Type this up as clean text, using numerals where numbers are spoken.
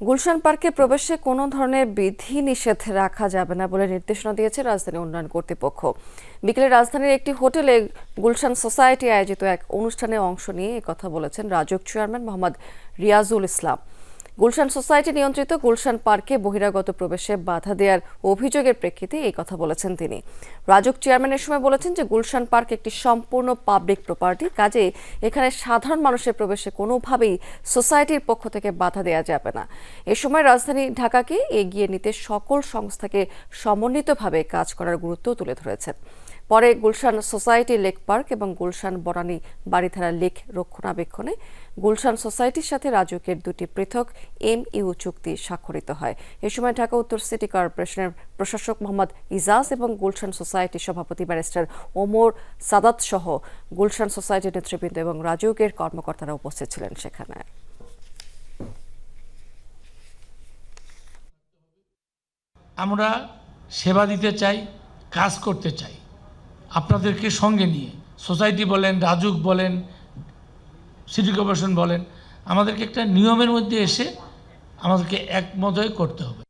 গুলশান পার্কে প্রবেশে কোনো ধরনের বিধি নিষেধ রাখা যাবে না বলে নির্দেশনা দিয়েছে রাজধানী উন্নয়ন কর্তৃপক্ষ। বিকেলে রাজধানীর একটি হোটেলে গুলশান সোসাইটি আয়োজিত এক অনুষ্ঠানে অংশ নিয়ে একথা বলেছেন রাজউক চেয়ারম্যান মোহাম্মদ রিয়াজুল ইসলাম। গুলশান সোসাইটি নিয়ন্ত্রিত গুলশান পার্কে বহিরাগত প্রবেশে বাধা দেওয়ার অভিযোগের প্রেক্ষিতে এই কথা বলেছেন তিনি। রাজউক চেয়ারম্যানের সময় বলেছেন যে গুলশান পার্ক একটি সম্পূর্ণ পাবলিক প্রপার্টি, কাজে এখানে সাধারণ মানুষের প্রবেশে কোনোভাবেই সোসাইটির পক্ষ থেকে বাধা দেওয়া যাবে না। এ সময় রাজধানী ঢাকাকে এগিয়ে নিতে সকল সংস্থাকে সমন্বিতভাবে কাজ করার গুরুত্ব তুলে ধরেছেন। পরে গুলশান সোসাইটি লেক পার্ক এবং গুলশান বনানী বাড়িধারা লেক রক্ষণাবেক্ষণে গুলশান সোসাইটির সাথে রাজউকের দুটি পৃথক MOU চুক্তি স্বাক্ষরিত হয়। এ সময় ঢাকা উত্তর সিটি কর্পোরেশনের প্রশাসক মোহাম্মদ ইজাজ এবং গুলশান সোসাইটির সভাপতি ব্যারিস্টার ওমর সাদাত সহ গুলশান সোসাইটির নেতৃবৃন্দ এবং রাজউকের কর্মকর্তারা উপস্থিত ছিলেন সেখানে। আমরা সেবা দিতে চাই, কাজ করতে চাই, আপনাদেরকে সঙ্গে নিয়ে। সোসাইটি বলেন, রাজউক বলেন, সিটি কর্পোরেশন বলেন, আমাদেরকে একটা নিয়মের মধ্যে এসে আমাদেরকে একমত হয়ে করতে হবে।